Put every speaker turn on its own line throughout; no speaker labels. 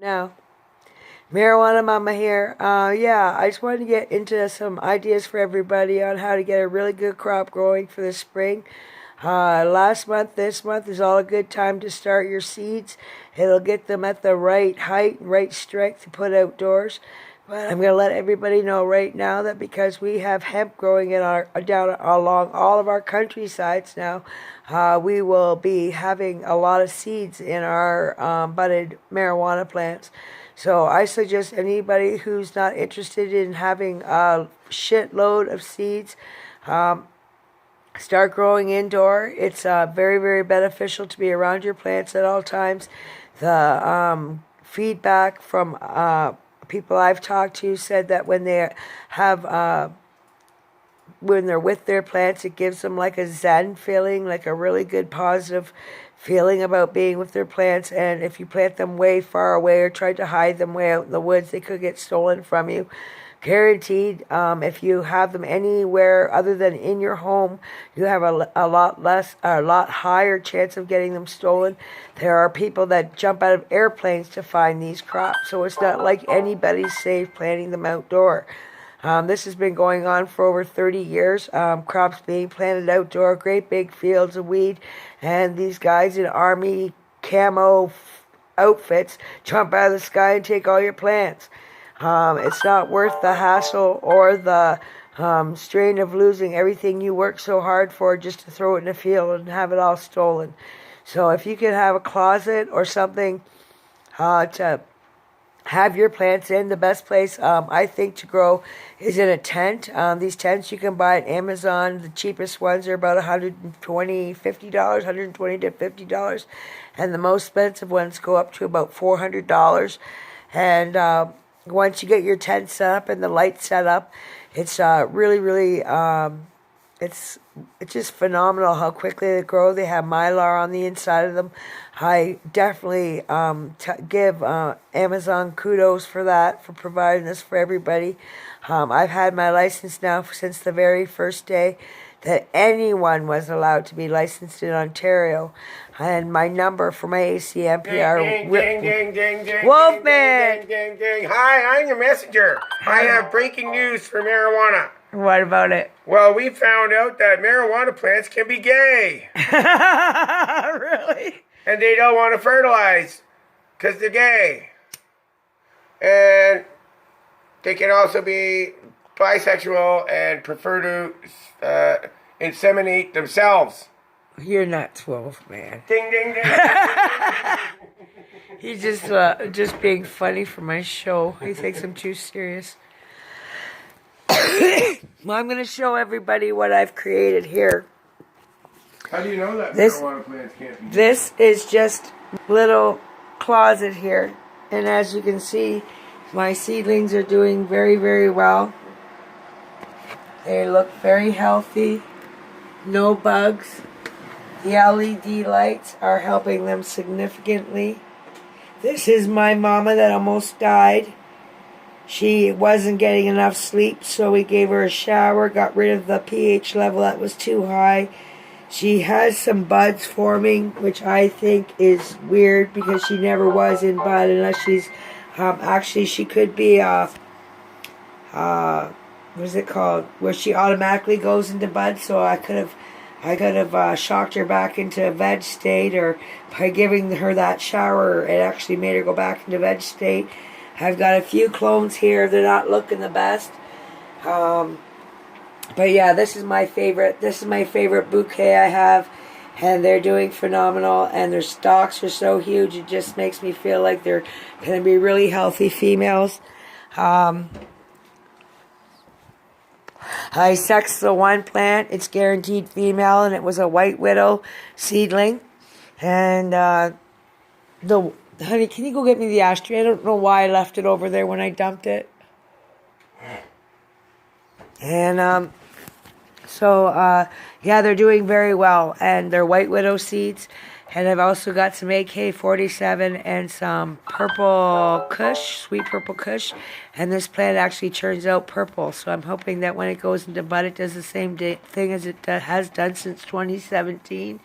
Now, Marijuana Mama here. Yeah, I just wanted to get into some ideas for everybody on how to get a really good crop growing for the spring. Last month, this month is all a good time to start your seeds. It'll get them at the right height, right strength to put outdoors. But I'm going to let everybody know right now that because we have hemp growing in our down along all of our countrysides now, we will be having a lot of seeds in our budded marijuana plants. So I suggest anybody who's not interested in having a shitload of seeds, start growing indoor. It's very, very beneficial to be around your plants at all times. The feedback from people I've talked to said that have when they're with their plants, it gives them like a zen feeling, like a really good positive feeling about being with their plants. And if you plant them way far away or try to hide them way out in the woods, they could get stolen from you. Guaranteed. If you have them anywhere other than in your home, you have a lot higher chance of getting them stolen. There are people that jump out of airplanes to find these crops, so it's not like anybody's safe planting them outdoor. This has been going on for over 30 years. Crops being planted outdoor, great big fields of weed, and these guys in army camo outfits jump out of the sky and take all your plants. It's not worth the hassle or the strain of losing everything you worked so hard for just to throw it in a field and have it all stolen. So if you can have a closet or something to have your plants in, the best place I think to grow is in a tent. These tents you can buy at Amazon. The cheapest ones are about $120 to $50, and the most expensive ones go up to about $400. And once you get your tent set up and the lights set up, it's really it's just phenomenal how quickly they grow. They have mylar on the inside of them. I definitely give Amazon kudos for that, for providing this for everybody. I've had my license now since the very first day that anyone was allowed to be licensed in Ontario. And my number for my ACMPR... Wolfman!
Hi, I'm your messenger. I have breaking news for marijuana.
What about it?
Well, we found out that marijuana plants can be gay.
Really?
And they don't want to fertilize because they're gay. And they can also be bisexual and prefer to inseminate themselves.
You're nuts, Wolfman.
Ding, ding, ding.
He's just being funny for my show. He thinks I'm too serious. Well, I'm going to show everybody what I've created here.
How do you know that marijuana plants can't be gay?
This is just a little closet here. And as you can see, my seedlings are doing very, very well. They look very healthy. No bugs. The LED lights are helping them significantly. This is my mama that almost died. She wasn't getting enough sleep, so we gave her a shower, got rid of the pH level that was too high. She has some buds forming, which I think is weird because she never was in bud unless she's... actually, she could be what is it called? Where she automatically goes into bud, so I could have shocked her back into a veg state, or by giving her that shower, it actually made her go back into veg state. I've got a few clones here. They're not looking the best. But yeah, this is my favorite. This is my favorite bouquet I have. And they're doing phenomenal. And their stalks are so huge. It just makes me feel like they're going to be really healthy females. I sexed the one plant. It's guaranteed female. And it was a white widow seedling. And honey, can you go get me the ashtray? I don't know why I left it over there when I dumped it. And yeah, they're doing very well. And they're white widow seeds. And I've also got some AK-47 and some purple kush, sweet purple kush. And this plant actually turns out purple. So I'm hoping that when it goes into bud, it does the same thing as it has done since 2017.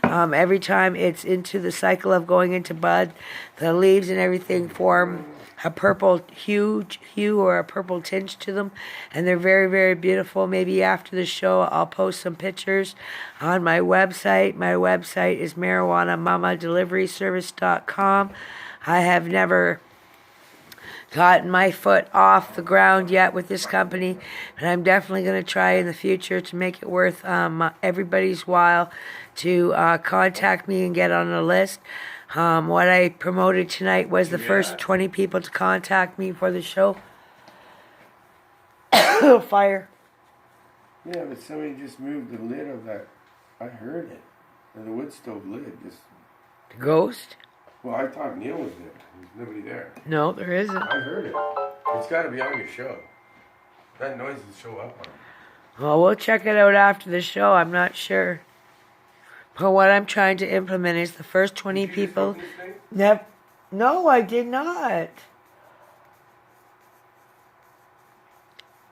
Every time it's into the cycle of going into bud, the leaves and everything form a purple hue or a purple tinge to them, and they're very, very beautiful. Maybe after the show I'll post some pictures on my website. My website is marijuanamamadeliveryservice.com. I have never gotten my foot off the ground yet with this company, and I'm definitely going to try in the future to make it worth everybody's while to contact me and get on the list. What I promoted tonight was the first 20 people to contact me for the show. Fire.
Yeah, but somebody just moved the lid of that. I heard it. Or the wood stove lid. Just.
The ghost?
Well, I thought Neil was there. There's nobody there.
No, there isn't.
I heard it. It's got to be on your show. That noise will show up on it.
Well, we'll check it out after the show. I'm not sure. But what I'm trying to implement is the first 20 people. No, I did not.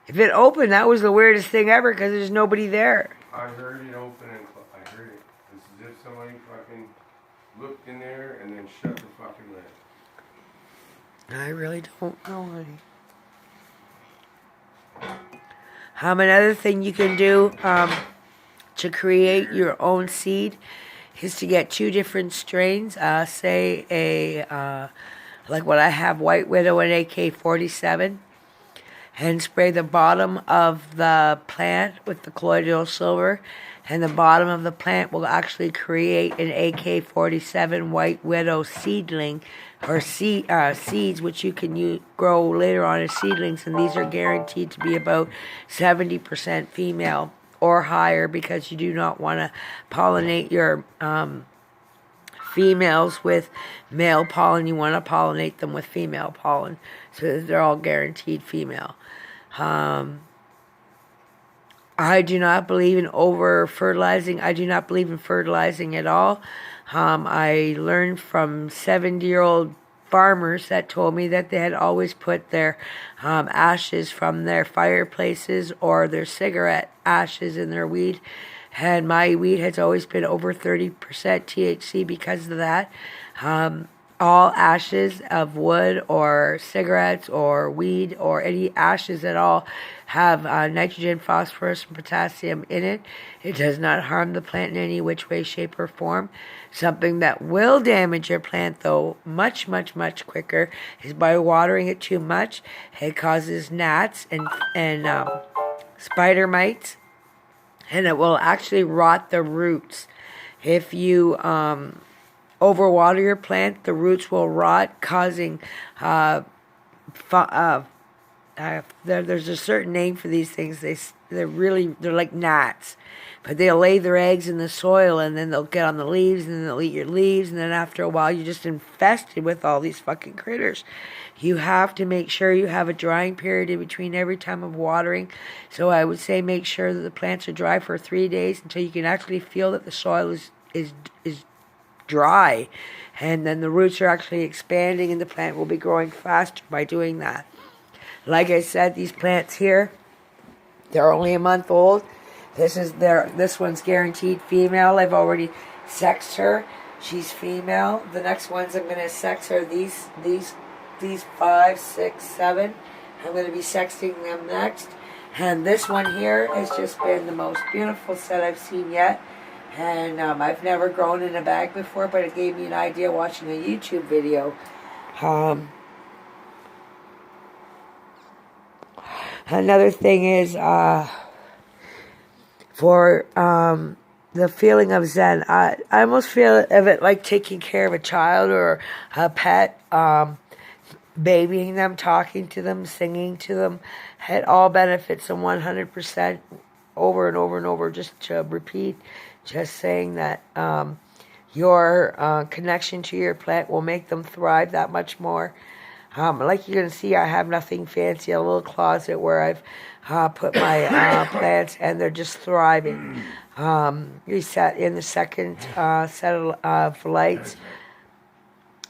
If it opened, that was the weirdest thing ever because there's nobody there.
I heard it open and I heard it. It's as if somebody fucking looked in there and then shut the fucking lid.
I really don't know, honey. Another thing you can do to create your own seed is to get 2 different strains. Say like what I have, White Widow and AK-47, and spray the bottom of the plant with the colloidal silver, and the bottom of the plant will actually create an AK-47 White Widow seedling, or seeds, which you can grow later on as seedlings, and these are guaranteed to be about 70% female or higher, because you do not want to pollinate your females with male pollen. You want to pollinate them with female pollen, so that they're all guaranteed female. I do not believe in over-fertilizing. I do not believe in fertilizing at all. I learned from 70-year-old farmers that told me that they had always put their ashes from their fireplaces or their cigarette ashes in their weed. And my weed has always been over 30% THC because of that. All ashes of wood or cigarettes or weed or any ashes at all have nitrogen, phosphorus, and potassium in it. It does not harm the plant in any which way, shape, or form. Something that will damage your plant, though, much, much, much quicker, is by watering it too much. It causes gnats and spider mites, and it will actually rot the roots. If you overwater your plant, the roots will rot, causing there's a certain name for these things. They're like gnats, but they'll lay their eggs in the soil, and then they'll get on the leaves, and then they'll eat your leaves, and then after a while you're just infested with all these fucking critters. You have to make sure you have a drying period in between every time of watering. So I would say make sure that the plants are dry for 3 days until you can actually feel that the soil is dry, and then the roots are actually expanding, and the plant will be growing faster by doing that. Like I said, these plants here, they're only a month old. This one's guaranteed female. I've already sexed her. She's female. The next ones I'm going to sex are these 5, 6, 7. I'm going to be sexting them next. And this one here has just been the most beautiful set I've seen yet. And I've never grown in a bag before, but it gave me an idea watching a YouTube video. Another thing is for the feeling of Zen. I almost feel of it like taking care of a child or a pet, babying them, talking to them, singing to them. It all benefits them 100% over and over and over. Just to repeat, just saying that your connection to your plant will make them thrive that much more. Like you're going to see, I have nothing fancy, a little closet where I've put my plants, and they're just thriving. We set in the second set of lights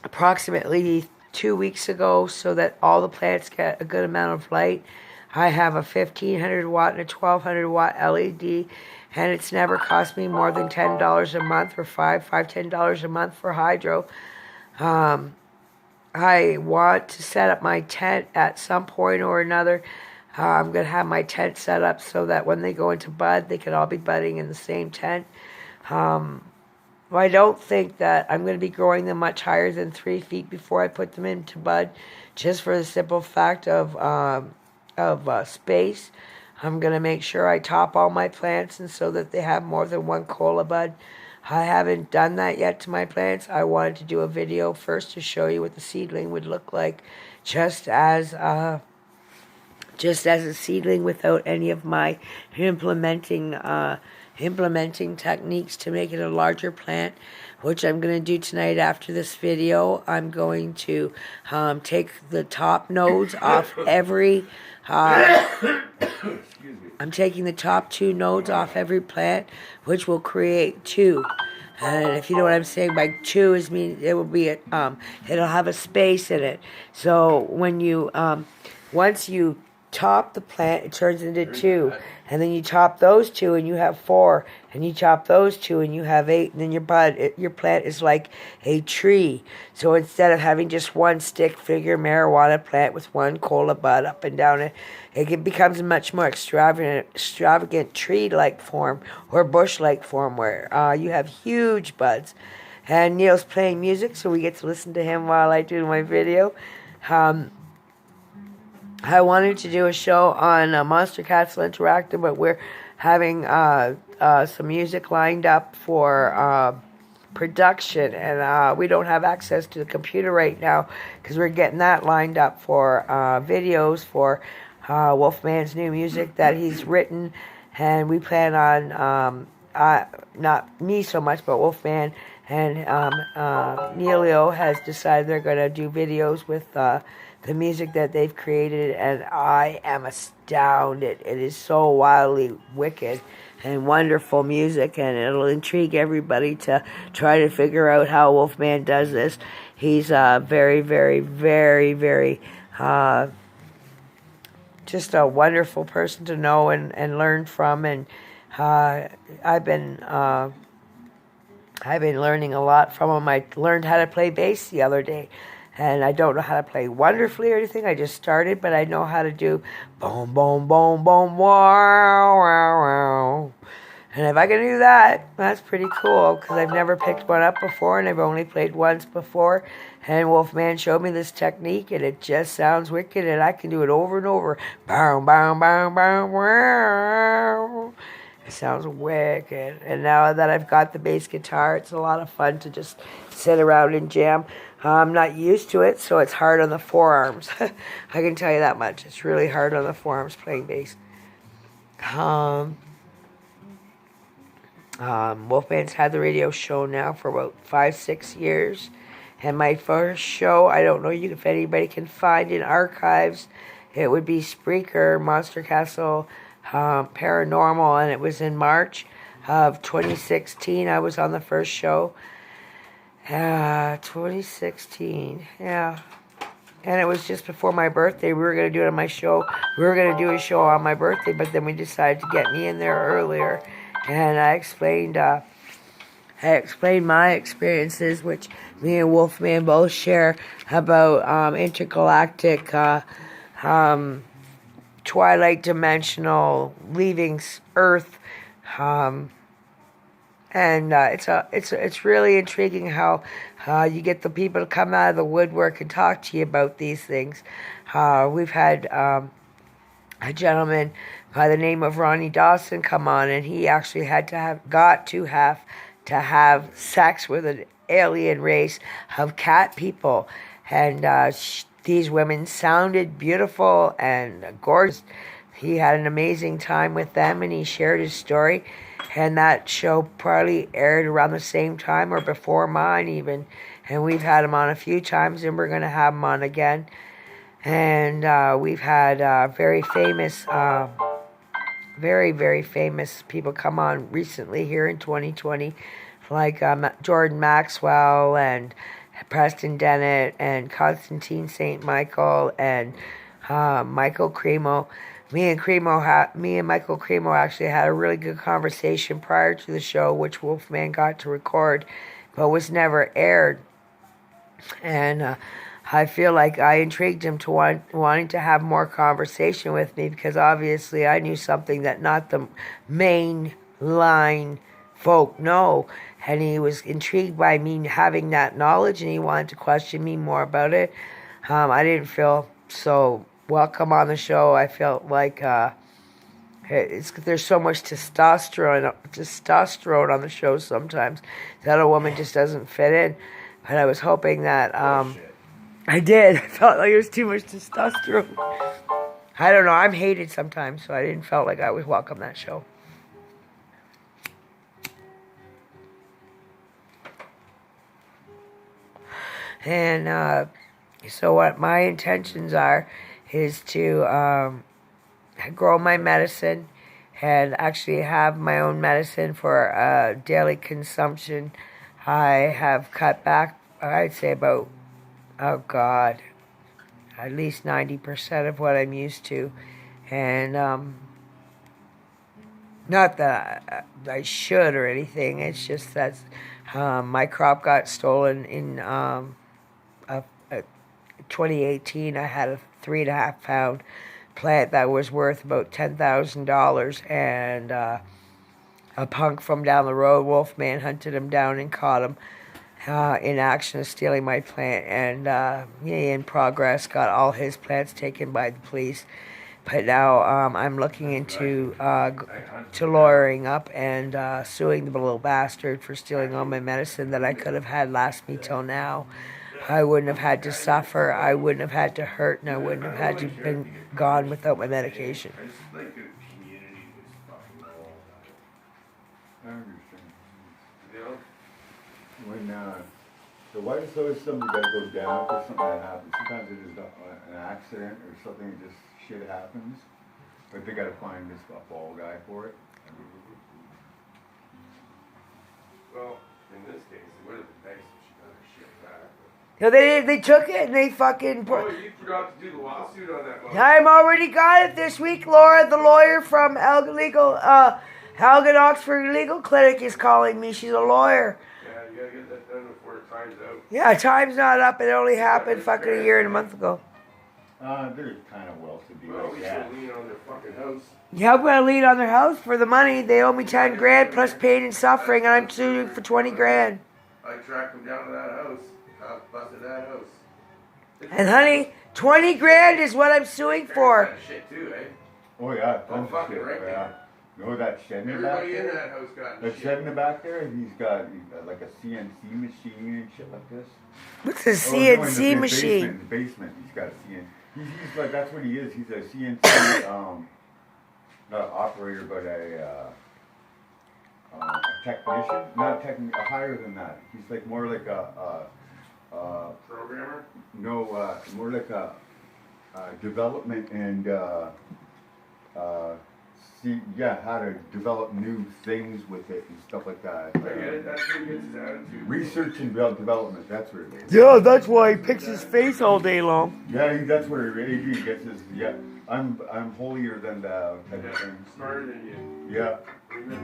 approximately 2 weeks ago so that all the plants get a good amount of light. I have a 1500 watt and a 1200 watt LED, and it's never cost me more than $10 a month for $10 a month for hydro. I want to set up my tent at some point or another. I'm going to have my tent set up so that when they go into bud, they can all be budding in the same tent. I don't think that I'm going to be growing them much higher than 3 feet before I put them into bud, just for the simple fact of space. I'm going to make sure I top all my plants and so that they have more than one cola bud. I haven't done that yet to my plants. I wanted to do a video first to show you what the seedling would look like, just as a seedling without any of my implementing techniques to make it a larger plant, which I'm going to do tonight after this video. I'm going to take the top nodes off every I'm taking the top 2 nodes off every plant, which will create 2. And if you know what I'm saying by 2 is mean it will be it'll have a space in it. So when you once you top the plant, it turns into 2, and then you top those 2 and you have 4, and you top those 2 and you have 8, and then your plant is like a tree. So instead of having just one stick figure marijuana plant with one cola bud up and down it, it becomes a much more extravagant tree-like form or bush-like form where you have huge buds. And Neil's playing music, so we get to listen to him while I do my video. I wanted to do a show on Monster Castle Interactive, but we're having some music lined up for production, and we don't have access to the computer right now because we're getting that lined up for videos for Wolfman's new music that he's written, and we plan on, not me so much, but Wolfman and Neilio has decided they're going to do videos with the music that they've created, and I am astounded. It is so wildly wicked and wonderful music, and it'll intrigue everybody to try to figure out how Wolfman does this. He's very, very, very, very just a wonderful person to know and learn from, and I've been learning a lot from him. I learned how to play bass the other day. And I don't know how to play wonderfully or anything. I just started, but I know how to do boom, boom, boom, boom, wow, wow, wow. And if I can do that, that's pretty cool, because I've never picked one up before, and I've only played once before. And Wolfman showed me this technique, and it just sounds wicked, and I can do it over and over. Bow, bow, bow, bow, wow. It sounds wicked. And now that I've got the bass guitar, it's a lot of fun to just sit around and jam. I'm not used to it, so it's hard on the forearms. I can tell you that much. It's really hard on the forearms playing bass. Wolfman's had the radio show now for about 5-6 years. And my first show, I don't know if anybody can find in archives, it would be Spreaker, Monster Castle Paranormal, and it was in March of 2016. I was on the first show. 2016, yeah. And it was just before my birthday. We were going to do it on my show. We were going to do a show on my birthday, but then we decided to get me in there earlier. And I explained my experiences, which me and Wolfman both share, about intergalactic, twilight dimensional, leaving Earth, and it's really intriguing how you get the people to come out of the woodwork and talk to you about these things. We've had a gentleman by the name of Ronnie Dawson come on, and he actually got to have sex with an alien race of cat people, and these women sounded beautiful and gorgeous. He had an amazing time with them, and he shared his story. And that show probably aired around the same time or before mine even. And we've had him on a few times, and we're going to have him on again. And we've had very, very famous people come on recently here in 2020, like Jordan Maxwell and Preston Dennett and Constantine St. Michael and Michael Cremo. Me and Michael Cremo actually had a really good conversation prior to the show, which Wolfman got to record, but was never aired. And I feel like I intrigued him to wanting to have more conversation with me, because obviously I knew something that not the main line folk know. And he was intrigued by me having that knowledge, and he wanted to question me more about it. I didn't feel so welcome on the show. I felt like there's so much testosterone on the show sometimes that a woman just doesn't fit in. But I was hoping that I did. I felt like it was too much testosterone. I don't know. I'm hated sometimes, so I didn't felt like I was welcome that show. And so what my intentions are is to grow my medicine and actually have my own medicine for daily consumption. I have cut back, I'd say about, oh God, at least 90% of what I'm used to. And not that I should or anything, it's just that my crop got stolen in 2018. I had a 3.5 pound plant that was worth about $10,000, and a punk from down the road, Wolfman, hunted him down and caught him in action of stealing my plant, and he in progress got all his plants taken by the police. But now I'm looking into lawyering up and suing the little bastard for stealing all my medicine that I could have had last me till now. I wouldn't have had to suffer, I wouldn't have had to hurt, and I wouldn't have had to been gone without my medication.
I understand. When the wife is always somebody that goes down for something that happens. Sometimes it is an accident or something, just shit happens. But they gotta find this fall guy for it.
Well, in this case, it would have been nice if she got her shit back.
No, they took it and they fucking...
Oh, you forgot to do the lawsuit on that one.
I'm already got it this week. Laura, the lawyer from Elgin Oxford Legal Clinic is calling me. She's a lawyer.
Yeah, you gotta get that done before time's out.
Yeah, time's not up. It only happened fucking a year and a month ago.
They're kind of well-to-do
Well, we
like that.
should lean on their fucking house.
Yeah, I'm gonna lead on their house for the money. They owe me 10 grand plus pain and suffering, and I'm suing for 20 grand.
I tracked them down to that house. Busted that house.
And honey, 20 grand is what I'm suing for.
Kind of shit too, eh?
Oh yeah, tons of
fucking
shit.
right
Yeah. You know that shed in the back
Everybody in
there?
that house got
That
shit.
shed in the back there, he's got like a CNC machine and shit like this.
What's a
Oh, no, in
CNC
the
machine?
In the basement, he's got a CNC. He's like, that's what he is. He's a CNC, not an operator, but a technician. Not higher than that. He's like more like
Programmer?
no, more like a development and how to develop new things with it and stuff like that.
I get it. That's what gets his attitude.
Research and development. That's what it is.
Yeah, that's why he picks his face all day long.
Yeah, that's what he gets his. Yeah, I'm holier than thou type of
Yeah,
thing.
smarter than you.
Yeah,
He meant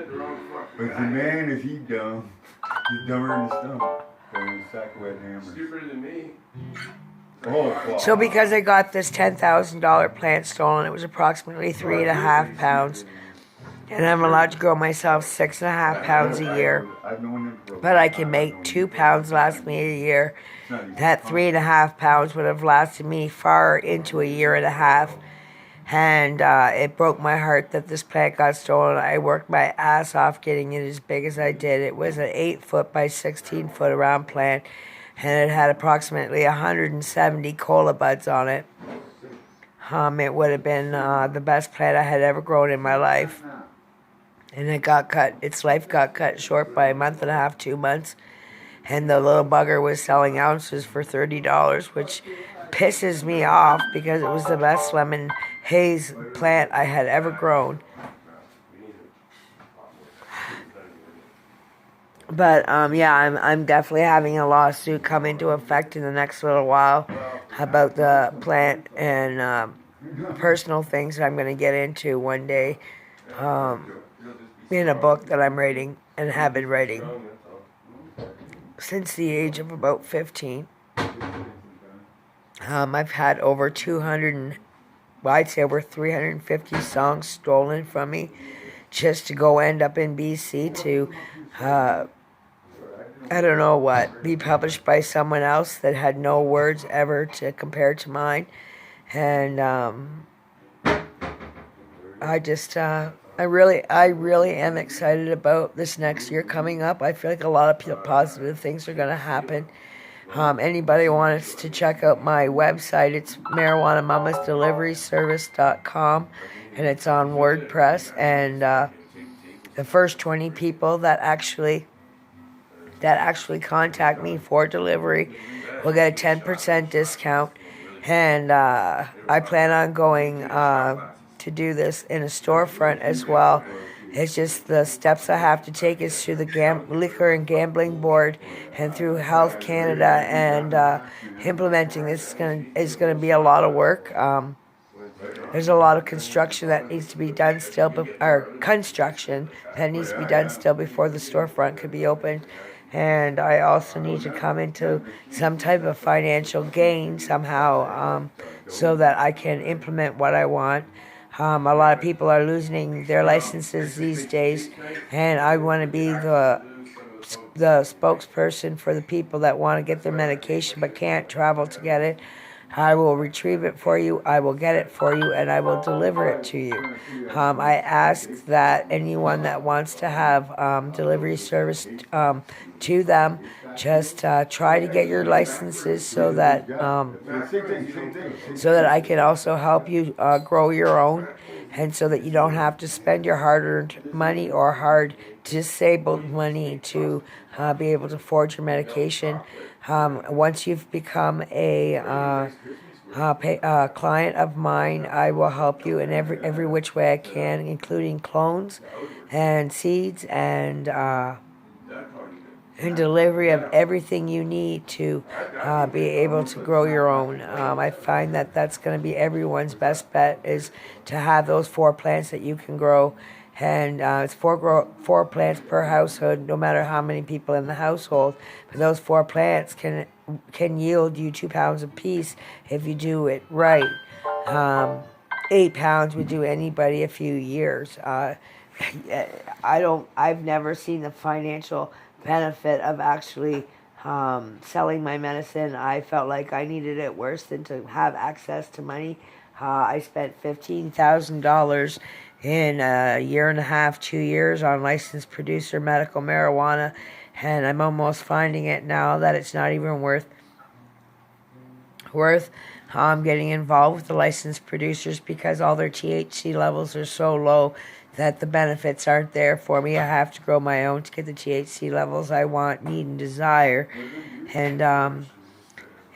the wrong fucking
but
guy.
the man is he dumb? He's dumber than the stump. Than a sack of wet hammers.
Stupider than me.
Oh, fuck.
So because I got this $10,000 plant stolen, it was approximately 3.5 pounds. And I'm allowed to grow myself 6.5 pounds a year.
I've known him for a
But I
long
can
time.
make
I've known
2
him
pounds last me a year.
It's not even
That
fun.
3.5 pounds would have lasted me far into a year and a half. And it broke my heart that this plant got stolen. I worked my ass off getting it as big as I did. It was an 8-foot by 16-foot around plant, and it had approximately 170 cola buds on it. It would have been the best plant I had ever grown in my life. And it got cut. Its life got cut short by a month and a half, 2 months. and the little bugger was selling ounces for $30, which pisses me off because it was the best lemon haze plant I had ever grown. But yeah, I'm definitely having a lawsuit come into effect in the next little while about the plant and personal things that I'm going to get into one day in a book that I'm writing and have been writing since the age of about 15. I've had over 200, I'd say over 350 songs stolen from me just to go end up in BC to I don't know what, be published by someone else that had no words ever to compare to mine. And I really am excited about this next year coming up. I feel like a lot of positive things are going to happen. Anybody wants to check out my website, it's marijuanamamasdeliveryservice.com, and it's on WordPress. And the first 20 people that actually contact me for delivery will get a 10% discount. And I plan on going to do this in a storefront as well. It's just the steps I have to take is through the Liquor and Gambling Board and through Health Canada, and implementing this is going to be a lot of work. There's a lot of construction that needs to be done still, before the storefront could be opened. And I also need to come into some type of financial gain somehow, so that I can implement what I want. A lot of people are losing their licenses these days, and I want to be the spokesperson for the people that want to get their medication but can't travel to get it. I will retrieve it for you, I will get it for you, and I will deliver it to you. I ask that anyone that wants to have delivery service to them, just try to get your licenses so that I can also help you grow your own, and so that you don't have to spend your hard-earned money or hard disabled money to be able to afford your medication. Once you've become a client of mine, I will help you in every which way I can, including clones and seeds and delivery of everything you need to be able to grow your own. I find that that's going to be everyone's best bet, is to have those 4 plants that you can grow. And it's 4 plants per household, no matter how many people in the household. But those 4 plants can yield you 2 pounds apiece if you do it right. 8 pounds would do anybody a few years. I've never seen the financial benefit of actually selling my medicine. I felt like I needed it worse than to have access to money. I spent $15,000 in a year and a half, 2 years on licensed producer medical marijuana, and I'm almost finding it now that it's not even worth getting involved with the licensed producers, because all their THC levels are so low that the benefits aren't there for me. I have to grow my own to get the THC levels I want, need, and desire. And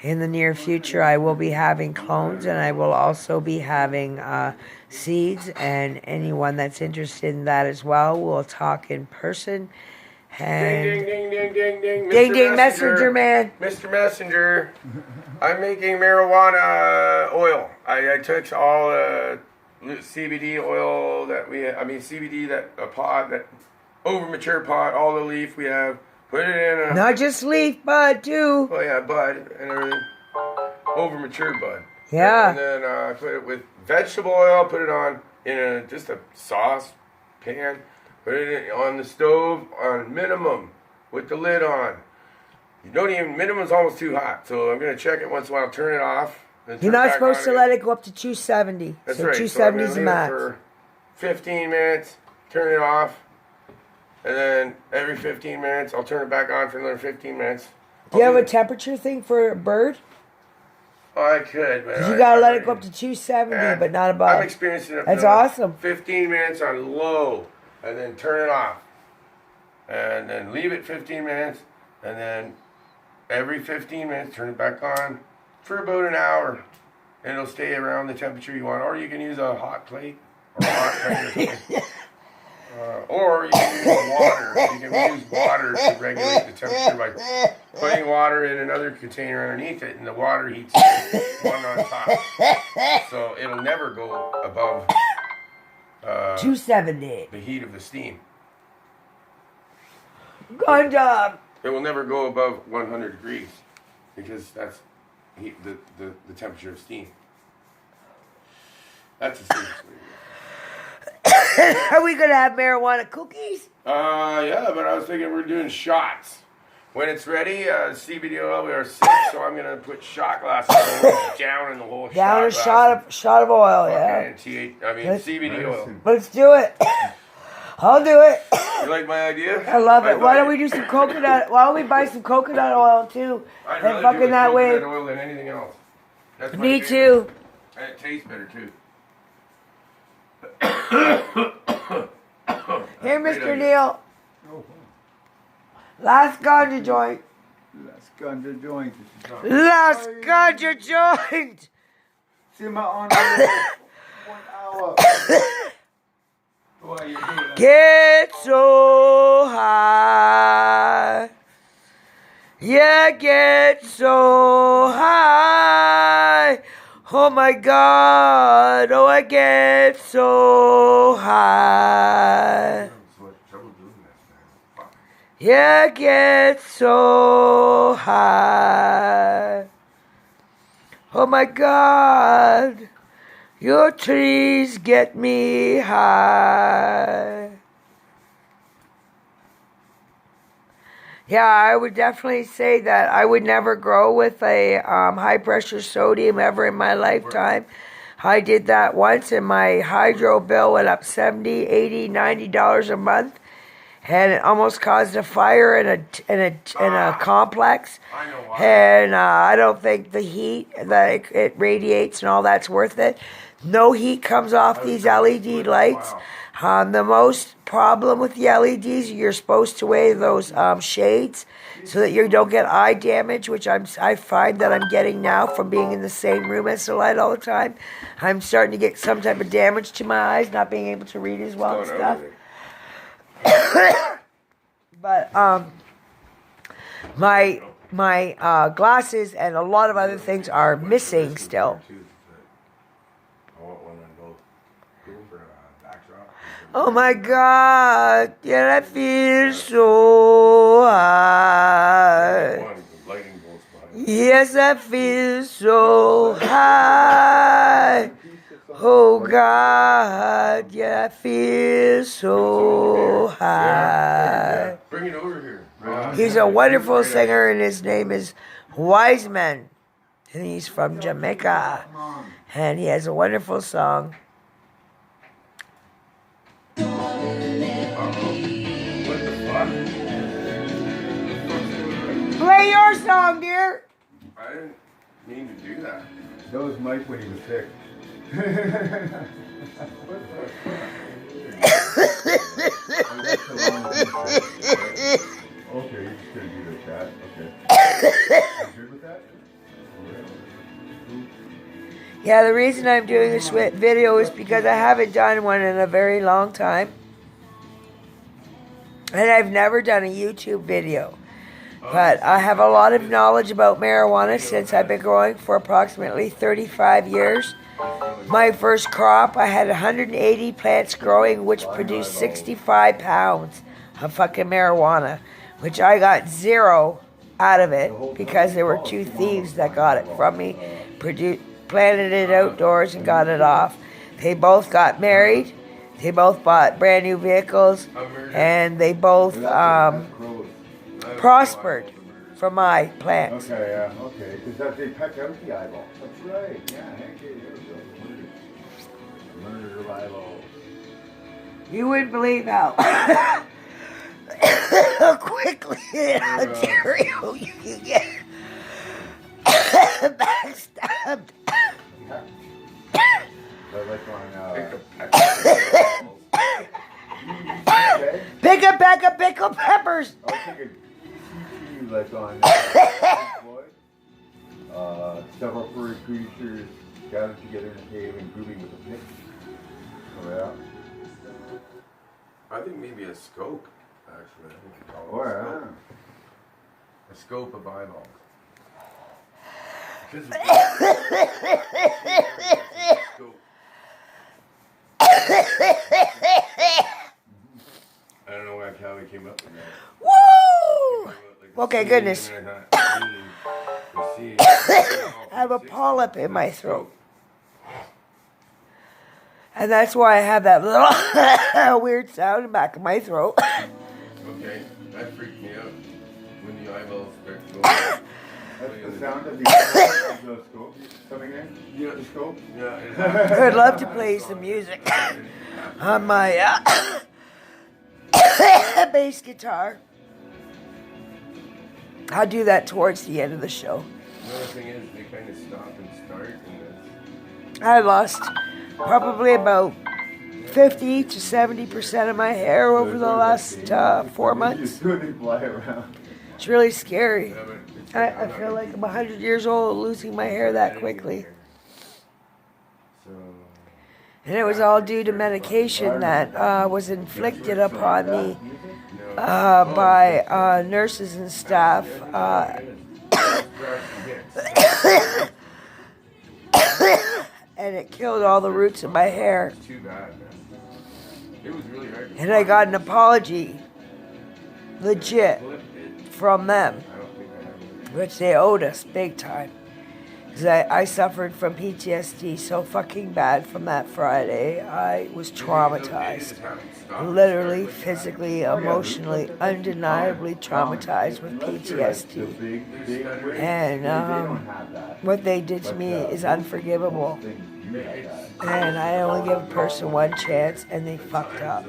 in the near future, I will be having clones, and I will also be having seeds, and anyone that's interested in that as well, we'll talk in person. And
Ding, ding, ding, ding, ding.
Ding, ding, messenger man.
Mr. Messenger, I'm making marijuana oil. I took all CBD oil CBD, a pod, that over-mature pod, all the leaf we have, put it in a...
Not just leaf, bud, too.
Well, yeah, bud and everything. Over-mature bud.
Yeah.
And then I put it with vegetable oil, put it on in just a sauce pan, put it on the stove on minimum with the lid on. Minimum's almost too hot, so I'm going to check it once in a while, turn it off.
You're not supposed to let it go up to 270.
That's
so
right.
270 is the max.
For 15 minutes, turn it off, and then every 15 minutes, I'll turn it back on for another 15 minutes.
Do you have a temperature thing for a bird?
Oh, I could, but
you gotta let it go up to 270, but not above.
I'm experiencing it.
That's awesome.
15 minutes on low, and then turn it off, and then leave it 15 minutes, and then every 15 minutes turn it back on for about an hour, and it'll stay around the temperature you want. Or you can use a hot plate or a hot plate or something. Or you can use water. You can use water to regulate the temperature by putting water in another container underneath it, and the water heats one on top. So it'll never go above
270.
the heat of the steam.
Good job.
It will never go above 100 degrees because that's the temperature of steam. That's the safest way.
Are we going to have marijuana cookies?
Yeah, but I was thinking we're doing shots. When it's ready, CBD oil, we are sick, so I'm going to put shot glasses down in the whole
Down
shot
a shot of oil, yeah.
Okay, CBD oil.
Let's do it. I'll do it.
You like my idea?
I love it. Why don't we do some coconut? Why don't we buy some coconut oil too?
I'd
And
rather do
fucking
with
that way.
coconut oil than anything else. That's my
Me
favorite.
too.
And it tastes better too.
Here,
Great
Mr.
idea.
Neil.
Oh,
Last ganja joint.
let's ganja joint.
Last ganja joint.
See my on 1 hour. Why you do that?
Get so high. Yeah, get so high. Oh my God. Oh, I get so high. Yeah, get so high. Oh my God. Your trees get me high. Yeah, I would definitely say that I would never grow with a high pressure sodium ever in my lifetime. I did that once and my hydro bill went up $70, $80, $90 a month. And it almost caused a fire in a complex.
I know why.
And I don't think the heat that it radiates and all that's worth it. No heat comes off these LED lights. The most problem with the LEDs, you're supposed to wear those shades so that you don't get eye damage, which I find that I'm getting now from being in the same room as the light all the time. I'm starting to get some type of damage to my eyes, not being able to read as well and stuff. But my glasses and a lot of other things are missing still. Oh my God, yeah, I feel so high. Yes, I feel so high. Oh God, yeah, I feel so high.
Bring it over here.
He's a wonderful singer, and his name is Wiseman, and he's from Jamaica, and he has a wonderful song.
What the fuck?
Play your song, dear.
I didn't mean to do that.
That was Mike when he was sick. Okay, you're just gonna do the chat. Okay. You good with that?
Yeah, the reason I'm doing this video is because I haven't done one in a very long time. And I've never done a YouTube video. But I have a lot of knowledge about marijuana since I've been growing for approximately 35 years. My first crop, I had 180 plants growing, which produced 65 pounds of fucking marijuana, which I got 0 out of it because there were 2 thieves that got it from me, planted it outdoors and got it off. They both got married. They both bought brand new vehicles, and they both prospered from my plants.
Okay, yeah, okay. Because they peck out the eyeball. That's right. Yeah, heck yeah, there we go. Murder of eyeballs.
You wouldn't believe how quickly in Ontario you can get backstabbed.
But like on,
Pick a bag of pickled peppers.
I was thinking like on Floyd, several furry creatures gathered together in a cave and grooving with a pick. Oh yeah.
I think maybe a scope, actually. I think we call it
Oh
a
yeah.
scope. A scope of eyeballs. Scope. I don't know how we came up with that.
Woo!
Like
Okay,
scene,
goodness.
and I thought, scene.
I have a polyp in my throat. And that's why I have that little weird sound in the back of my throat.
Okay, that freaked me out when the eyeballs start going.
That's the sound of the scope coming in?
Yeah.
The scope?
Yeah.
I'd love to play some music on my bass guitar. I'll do that towards the end of the show.
The other thing is, they kind of stop and start, and that's...
I lost probably about 50 to 70% of my hair over the last 4 months.
Just couldn't fly around.
It's really scary.
Yeah, but it's-
I feel like I'm 100 years old losing my hair that quickly.
So...
And it was all due to medication that was inflicted upon me by nurses and staff. And it killed all the roots of my hair.
Too bad, man. It was really hard.
And I got an apology, legit, from them,
I don't think I have it.
which they owed us big time. Because I suffered from PTSD so fucking bad from that Friday. I was traumatized. Literally, physically, emotionally, undeniably traumatized with PTSD. And what they did to me is unforgivable. And I only give a person one chance, and they fucked up.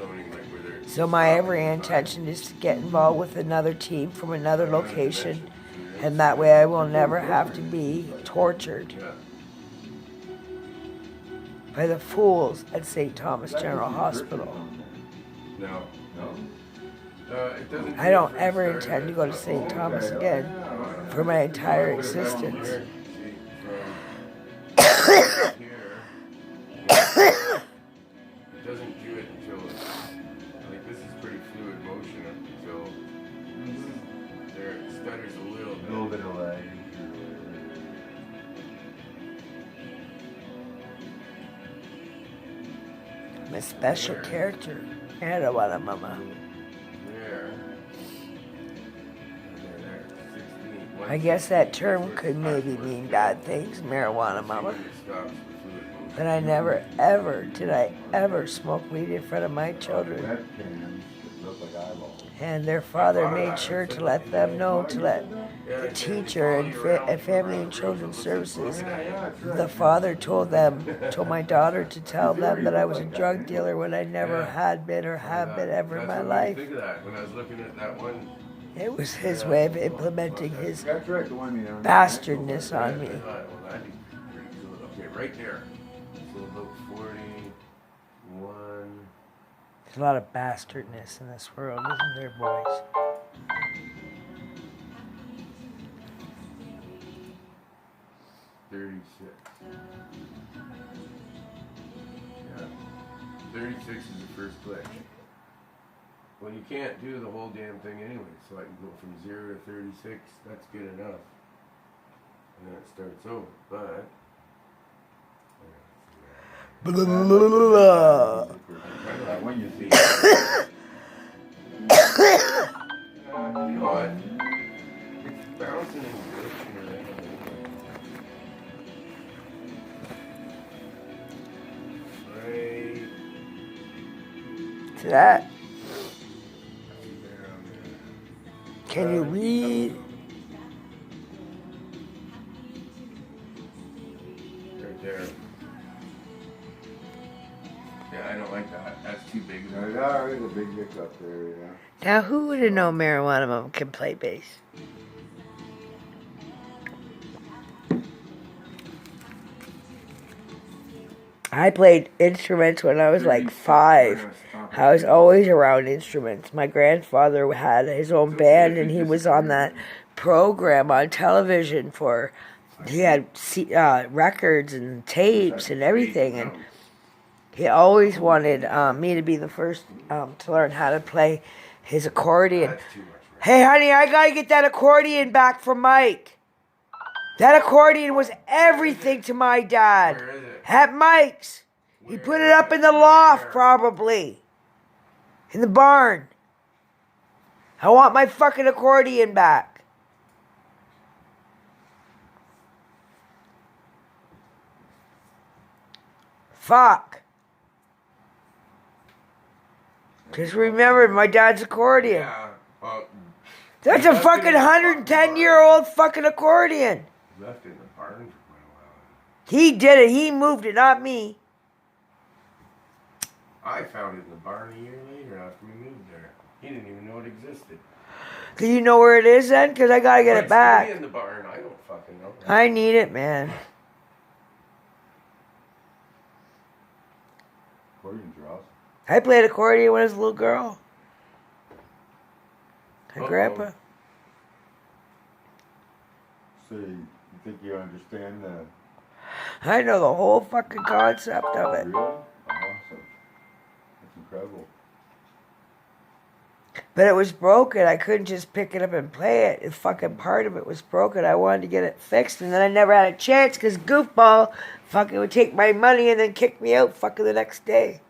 So my every intention is to get involved with another team from another location, and that way I will never have to be tortured by the fools at St. Thomas General Hospital.
No. It doesn't.
I don't ever intend to go to St. Thomas again for my entire existence.
It doesn't do it until it's, like, this is pretty fluid motion up until there it stutters a little bit.
A little bit of lag.
I'm a special character. Marijuana Mama.
There. And then there. 16.
I guess that term could maybe mean bad things, marijuana mama.
It stops the fluid motion.
But I never, ever, did I ever smoke weed in front of my children.
Webcams that look like eyeballs.
And their father made sure to let them know, to let the teacher and Family and Children's Services, the father told my daughter to tell them that I was a drug dealer when I never had been or have been ever in my
That's what
life.
I think of that when I was looking at that one.
It was his way of implementing his
That's right, the one you know.
bastardness on me.
I thought, well, that'd be pretty cool. Okay, right there. So about 41.
There's a lot of bastardness in this world, isn't there, boys?
Yeah. 36 is the first click. Well, you can't do the whole damn thing anyway, so I can go from 0 to 36. That's good enough. And then it starts over, but...
Blah, blah, blah, blah.
That one you see.
You know what? It's bouncing and glitching around. Right
To that,
there on there.
can you read?
Right there. Yeah, I don't like that. That's too big.
There's a big hiccup there, yeah.
Now, who would have known Marijuana Mama can play bass? I played instruments when I was like 5. I was always around instruments. My grandfather had his own band, and he was on that program on television for. He had records and tapes and everything, and he always wanted me to be the first to learn how to play his accordion.
That's too much, man.
Hey, honey, I gotta get that accordion back from Mike. That accordion was everything to my dad.
Where is it?
At Mike's. He put it up in the loft, probably. In the barn. I want my fucking accordion back. Fuck. Just remembered my dad's accordion.
Yeah. Well,
That's a fucking 110-year-old fucking accordion.
left it in the barn for quite a while.
He did it. He moved it, not me.
I found it in the barn a year later after we moved there. He didn't even know it existed.
Do you know where it is then? Because I gotta get
Might
it
still
back.
be in the barn. I don't fucking know.
I need it, man.
Accordions are awesome.
I played accordion when I was a little girl. My
Uh-oh.
grandpa.
So you think you understand the
I know the whole fucking concept of it.
really? Awesome. That's incredible.
But it was broken. I couldn't just pick it up and play it. The fucking part of it was broken. I wanted to get it fixed, and then I never had a chance because goofball fucking would take my money and then kick me out fucking the next day.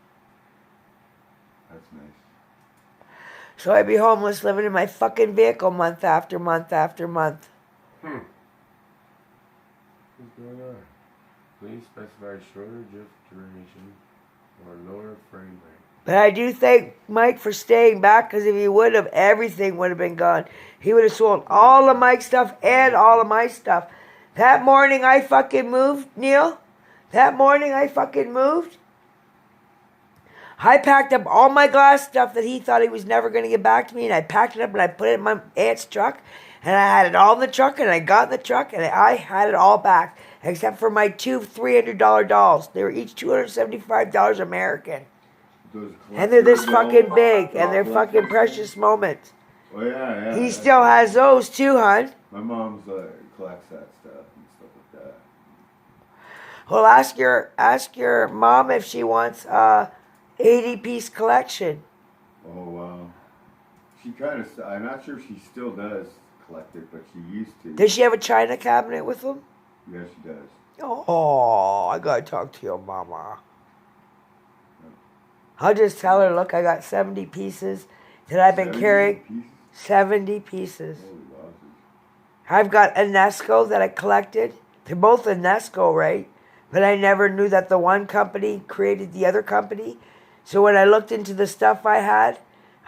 That's nice.
So I'd be homeless living in my fucking vehicle month after month after month.
What's going on? Please specify shorter drift duration or lower frame rate.
But I do thank Mike for staying back, because if he would have, everything would have been gone. He would have sold all of Mike's stuff and all of my stuff. That morning I fucking moved, Neil. That morning I fucking moved. I packed up all my glass stuff that he thought he was never going to get back to me, and I packed it up and I put it in my aunt's truck, and I had it all in the truck, and I got in the truck, and I had it all back, except for my two $300 dolls. They were each $275 American.
Those
And they're this
collector
fucking
dolls,
big, and they're
collector
fucking
dolls.
precious moments.
Oh yeah.
He
that's
still
right.
has those too, hon.
My mom's collects that stuff and stuff like that.
Well, ask your mom if she wants 80-piece collection.
Oh wow. She kind of. I'm not sure if she still does collect it, but she used to.
Does she have a china cabinet with them?
Yeah, she does.
Oh, I gotta talk to your mama. I'll just tell her, look, I got 70 pieces that I've been
70
carrying.
pieces?
70 pieces.
Holy wowzers.
I've got a Nesco that I collected. They're both a Nesco, right? But I never knew that the one company created the other company. So when I looked into the stuff I had,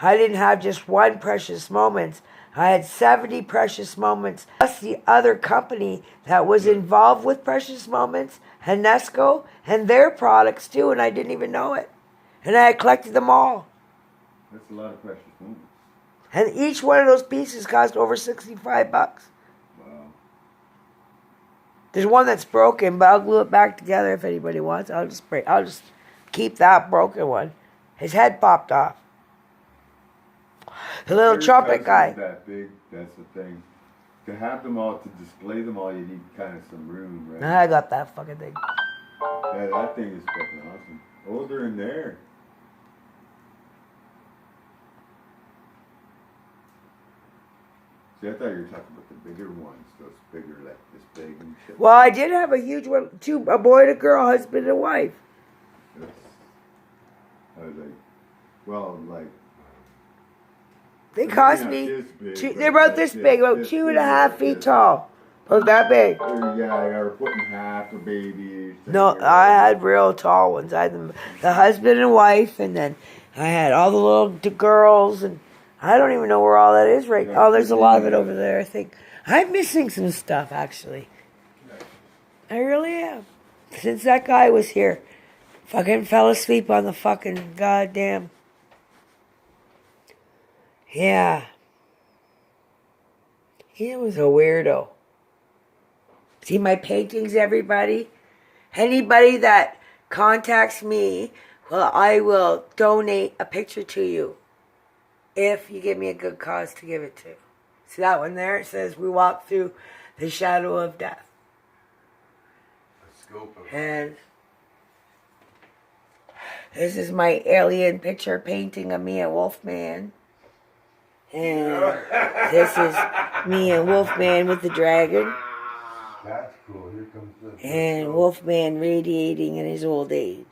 I didn't have just one Precious Moments. I had 70 Precious Moments. Plus the other company that was involved with Precious Moments and Nesco and their products too, and I didn't even know it. And I had collected them all.
That's a lot of precious moments.
And each one of those pieces cost over $65.
Wow.
There's one that's broken, but I'll glue it back together if anybody wants. I'll just keep that broken one. His head popped off. The little
Their
trumpet
cousin's
guy.
That big, that's the thing. To have them all, to display them all, you need kind of some room, right?
I got that fucking thing.
Yeah, that thing is fucking awesome. Oh, they're in there. See, I thought you were talking about the bigger ones, those bigger, like this big and shit.
Well, I did have a huge one, a boy and a girl, husband and wife.
I was like, well, like,
They
They're
cost
not
me,
this big,
they're
but
about this big, about
this
2.5
big,
feet
this-
tall. About that big.
yeah, I got foot and a half for babies.
No, I had real tall ones. I had the husband and wife, and then I had all the little girls, and I don't even know where all that is right now. Oh, there's a lot of it over there, I think. I'm missing some stuff, actually. I really am. Since that guy was here. Fucking fell asleep on the fucking goddamn... Yeah. He was a weirdo. See my paintings, everybody? Anybody that contacts me, well, I will donate a picture to you if you give me a good cause to give it to. See that one there? It says we walk through the shadow of death.
The scope of
And this is my alien picture painting of me and Wolfman. And this is me and Wolfman with the dragon.
That's cool. Here comes the.
And Wolfman radiating in his old age.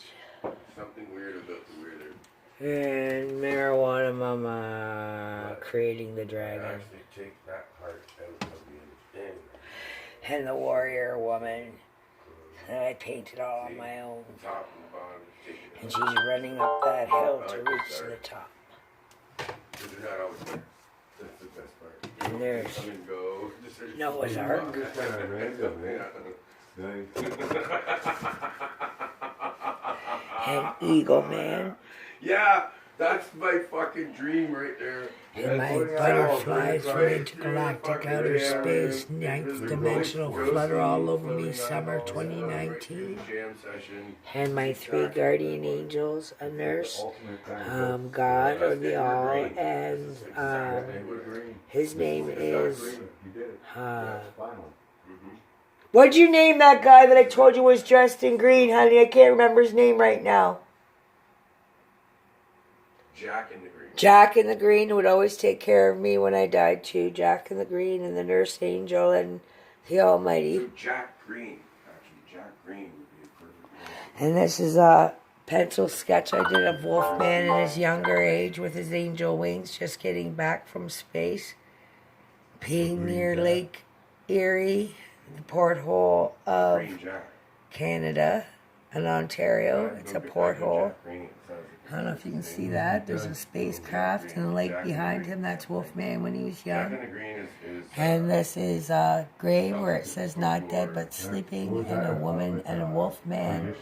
something weird about the weirder.
And Marijuana Mama creating the dragon.
Actually take that part out of the end.
And the warrior woman that I painted all on my own.
Top and bottom, take it
And
out.
she's running up that hill to reach the top.
But they're not always there. That's the best part.
And there's
Come and go. Just
Noah's Ark.
Just kind of random, man. Nice.
And Eagle Man.
Yeah, that's my fucking dream right there.
And my butterflies from intergalactic outer space, ninth dimensional flutter all over me, summer 2019.
Jam session.
And my 3 guardian angels, a nurse, God or the All, and his name is, what'd you name that guy that I told you was dressed in green, honey? I can't remember his name right now.
Jack in the Green.
Jack in the Green, who would always take care of me when I died too. Jack in the Green and the nurse angel and the Almighty.
So Jack Green. Actually, Jack Green would be a perfect name.
And this is a pencil sketch I did of Wolfman in his younger age with his angel wings, just getting back from space. Being near Lake Erie, the porthole of
Green Jack.
Canada and Ontario. It's a
Go get
porthole.
Jack Green. It sounds like
I don't know if you can see that. There's a spacecraft and a lake behind him. That's Wolfman when he was
Jack
young.
in the Green is
And this is a grave where it says not dead but sleeping, and a woman and a wolfman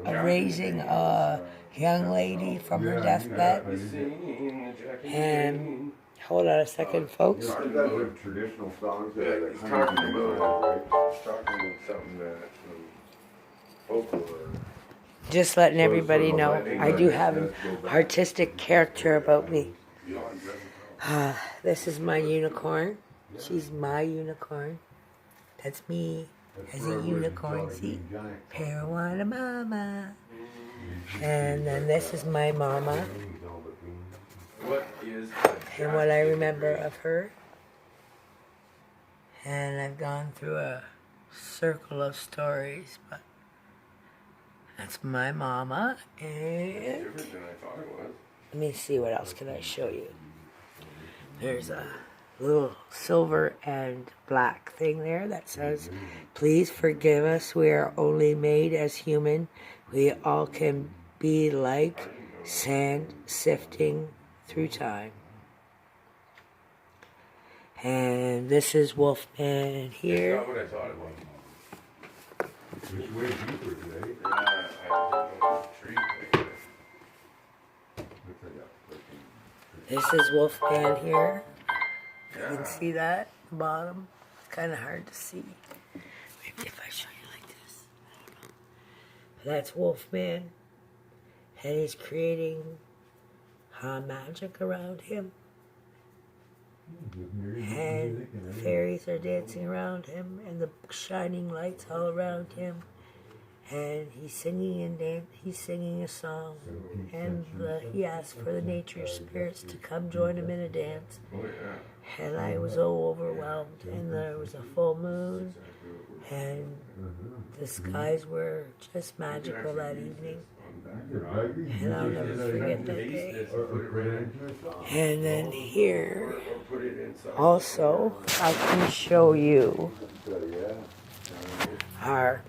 raising a young lady from her deathbed. And hold on a second, folks.
Those are traditional songs that are
He's
like
talking
hundreds of
about,
years old,
he's talking about something that folklore.
Just letting everybody know, I do have an artistic character about me. This is my unicorn. She's my unicorn. That's me as a unicorn. See? Marijuana Mama. And then this is my mama.
What is
And what I remember of her. And I've gone through a circle of stories, but that's my mama. And
different than I thought it was?
let me see, what else can I show you. There's a little silver and black thing there that says, please forgive us, we are only made as human. We all can be like sand sifting through time. And this is Wolfman
It's
here.
not what I thought it was.
It's way deeper today.
Yeah, I didn't know it was a tree thing.
Looks like a
This is Wolfman here. You
Yeah.
can see that at the bottom. It's kind of hard to see. Maybe if I show you like this. I don't know. But that's Wolfman. And he's creating magic around him. And fairies are dancing around him. And the shining lights all around him. And he's singing and he's singing a song. And he asked for the nature spirits to come join him in a dance.
Oh, yeah.
And I was so overwhelmed, and there was a full moon, and the skies were just magical that evening, and I'll never forget that day. And then here,
Put it inside.
also, I can show you our,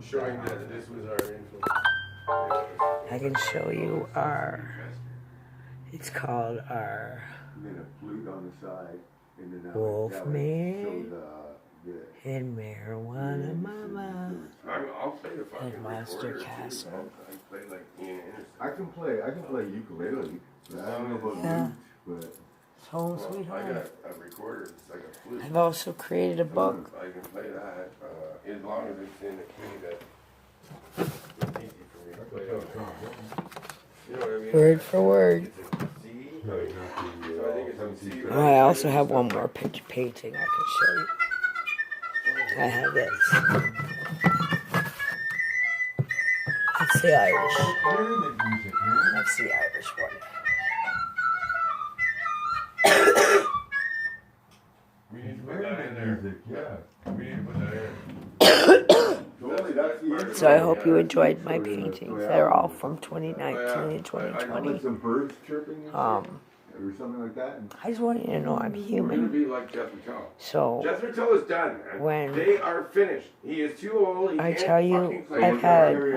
Showing that this was our influence.
I can show you our, it's called our
And then a flute on the side, and then
Wolfman
the
and Marijuana Mama
I'll play the fucking
and Monster
recorder, too.
Castle.
I can play like Ian Anderson.
I can play ukulele. But I don't know about
Yeah.
lute,
Home
Well,
Sweet
I
Home.
got a recorder. It's like a flute.
I've also created a book.
I can play that as long as it's in a key that it's easy for me to play on. You know what I mean?
Word for word.
It's a C.
but
So I think it's on CD.
Oh, I also have one more picture painting I can show you. I have this. That's the Irish. That's the Irish one.
We need to put that in there.
Yeah.
We need to put that in.
Totally, that's the
So I hope you enjoyed my paintings. They're all from 2019 and 2020.
Like some birds chirping and shit, or something like that. And
I just want you to know I'm
We're gonna
human.
be like Jethro Tull.
So
Jethro Tull is done, man.
When-
They are finished. He is too old. He
I
can't
tell you,
fucking play
I've
guitar.
had
We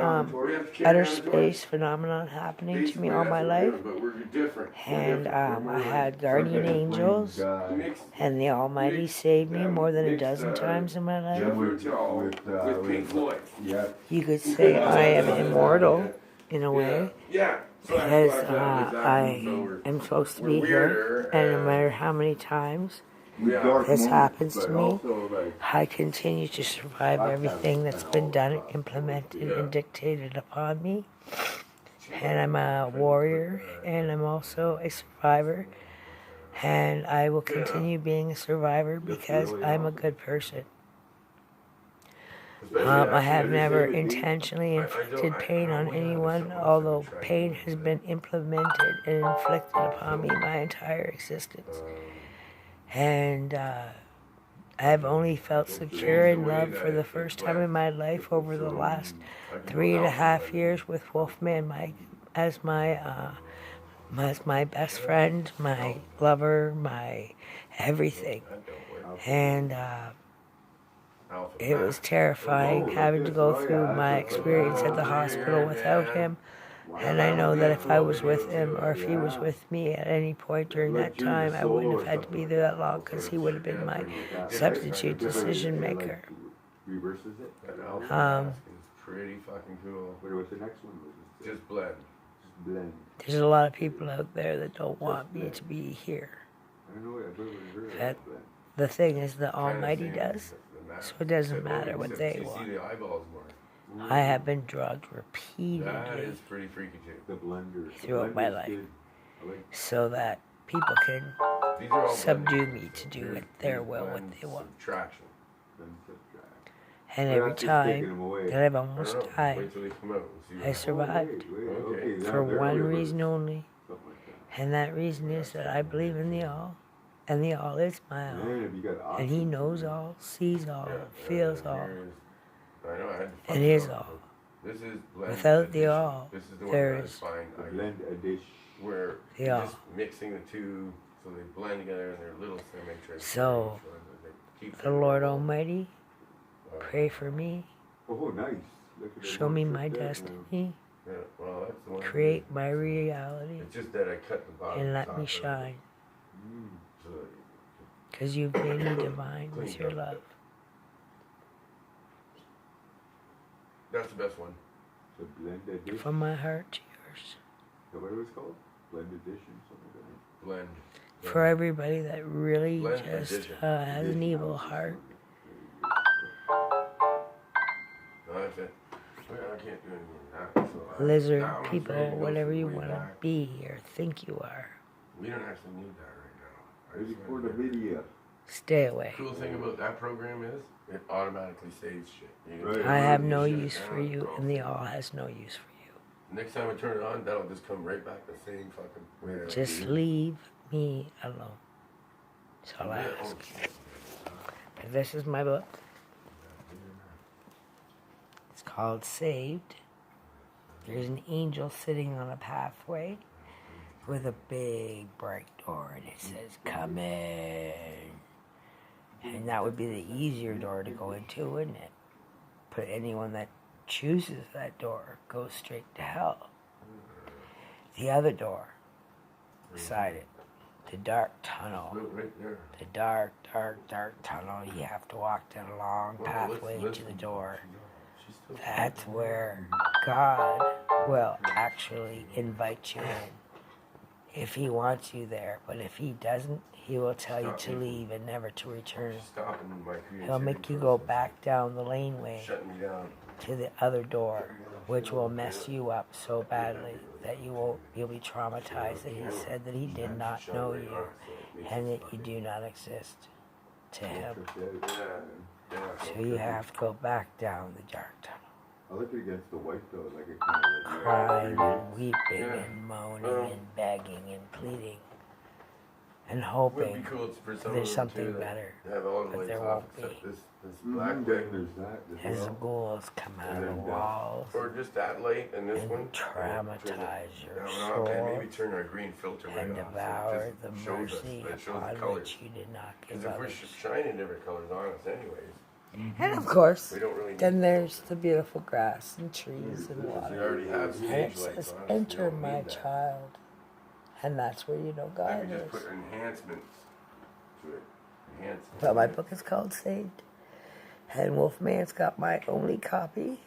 have to carry
outer
on the door.
space phenomenon happening to me
Basically,
all
that's
my
what we're
life.
doing, but we're different. We're
And
different. We're
I had guardian angels,
mixed
and the Almighty saved me more than a dozen times in my life.
Jethro Tull with Pink Floyd.
yeah,
You could say I am immortal in a way,
Yeah. So that's
because
what
I am supposed to be here, and no matter how many times
dark
this
moments,
happens to
but
me,
also, like,
I continue to survive everything that's been done, implemented, and dictated upon me. And I'm a warrior, and I'm also a survivor. And I will continue being a survivor because I'm a good person. I have never intentionally inflicted pain on anyone, although pain has been implemented and inflicted upon me my entire existence. And I've only felt secure in love for the first time in my life over the last 3.5 years with Wolfman Mike as my best friend, my lover, my everything. And it was terrifying having to go through my experience at the hospital without him. And I know that if I was with him or if he was with me at any point during that time, I wouldn't have had to be there that long because he would have been my substitute decision maker.
reverses it.
It's pretty fucking cool.
What's the next one?
Just blend.
Just blend.
There's a lot of people out there that don't want me to be here.
I don't know. I've never heard
That-
of blend.
The thing is, the
Kinda
Almighty
same
does.
the map.
So it doesn't
Except
matter what they
you
want.
see the eyeballs more.
I have been drugged
That
repeatedly
is pretty freaky too.
The blender.
Throughout my life.
Good. I like
so that people can
These are all
subdue
blending.
me to do at their will what they want.
Subtraction.
blend subtract.
And
But
every
that's just taking
time
them away.
that I've
I
almost
don't know.
died,
Wait till they come out and see
I
what
survived
Okay,
for
now they're
one
reversed.
reason only.
Something like that.
And that reason is that I believe in the all, and the all is my
And
all.
then if you got
And he
options,
knows all, sees all, feels all,
here's- I know I had to fuck
and
it
is
up,
all.
but This is blend
Without the
addition.
all,
This is the one
there
that I
is
find
the blend a dish.
where
the
you're
all.
just mixing the two so they blend together and they're little symmetric.
So, the Lord Almighty, pray for me,
Oh, nice. Look at that
show me
one
my
trick there,
destiny,
Yeah, well, that's the one.
create my reality,
It's just that I cut the bottom.
and let
top
me
of it,
shine.
so
Because you've made me divine with your love.
that's the best one.
The blend a dish.
From my heart to yours.
Is that what it was called? Blend addition, something like that.
Blend.
For everybody that really
Blend
just
addition.
has an evil heart.
No, that's it. I can't do anything with that. So
Lizard
that one's
people,
ready to go
whatever
from
you
way
want to
back.
be or think you are.
We don't actually need that right now. I
Ready
just
for
wanna
the
get-
video.
Stay away.
Cool thing about that program is it automatically saves shit. You
Right.
I have no
shut it
use for
down,
you,
bro.
and the all has no use for you.
Next time I turn it on, that'll just come right back the same fucking way. that
Just
it is.
leave me alone. That's all I
Yeah,
ask.
oh,
And this is my book. It's called Saved. There's an angel sitting on a pathway with a big bright door, and it says, "Come in." And that would be the easier door to go into, wouldn't it? But anyone that chooses that door goes straight to hell. The other door, beside it, the dark tunnel.
Look right there.
The dark, dark, dark tunnel. You have to walk down a long
Well,
pathway
let's-
to the door.
She's still-
That's where God will actually invite you in. If he wants you there. But if he doesn't, he will tell you to leave and never to return.
She's stopping my creativity
He'll make you go
process.
back down the laneway
Shutting me down.
to the other door. which will mess you up so badly that you'll be traumatized. That he said that he did not know you and that you do not exist to him. So you have to go back down the dark tunnel.
I look against the white though, like it kind of like
Crying and weeping and moaning and begging and pleading and hoping there's something better, but there won't be.
This black thing.
there's that.
As the ghouls come out of the walls
Or just that light and this one.
and traumatize your
And maybe
soul
turn our green filter right
and
off.
devour
So
the
it shows us,
mercy
it shows
upon
the colors.
which you did not
Because
give
if we're
others.
shining different colors on us anyways,
And of course,
we don't really need
then there's the beautiful grass and trees and
We
water.
already have
And
stage
it
lights
says,
on us. We
enter
don't
my
need that.
child. And that's where you know God
Maybe just
is.
put enhancements to it. Enhancements.
But my book is called Saved. And Wolfman's got my only copy.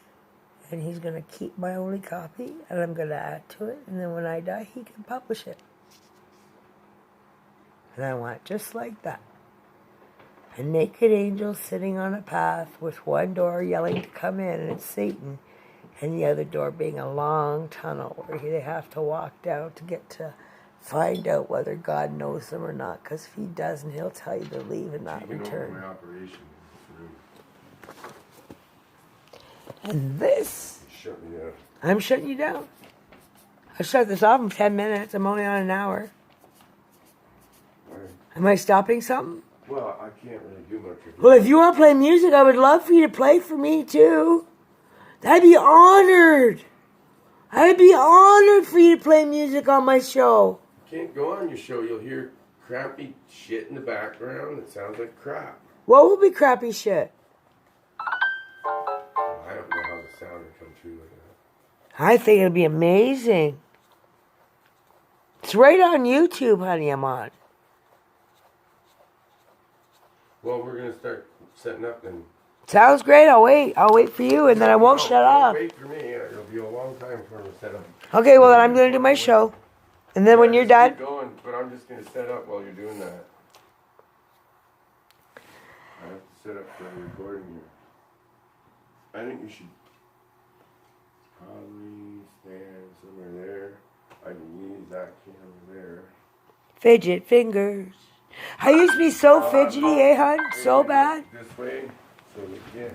And he's going to keep my only copy. And I'm going to add to it. And then when I die, he can publish it. And I want it just like that. A naked angel sitting on a path with one door yelling to come in, and it's Satan. And the other door being a long tunnel where they have to walk down to get to find out whether God knows them or not. Because if he doesn't, he'll tell you to leave and not
Taking over
return.
my operation.
And this,
Shut me down.
I'm shutting you down. I shut this off in 10 minutes. I'm only on an hour.
Alright.
Am I stopping something?
Well, I can't really do much.
Well, if you want to play music, I would love for you to play for me too. I'd be honored. I'd be honored for you to play music on my show.
You can't go on your show. You'll hear crappy shit in the background that sounds like crap.
What will be crappy shit?
I don't know how the sound would come through like that.
I think it'd be amazing. It's right on YouTube, honey, I'm on.
Well, we're gonna start setting up then.
Sounds great. I'll wait. I'll wait for you, and then I won't
No,
shut
don't
up.
Wait for me. It'll be a long time for me to set up.
Okay, well, then I'm going to do my show. And then when you're
Just
done,
keep going, but I'm just gonna set up while you're doing that. I have to set up the recording here. I think you should probably stand somewhere there. I can use that camera there.
fidget fingers. I used to be so fidgety, eh, hon? So bad.
This way, so we can't.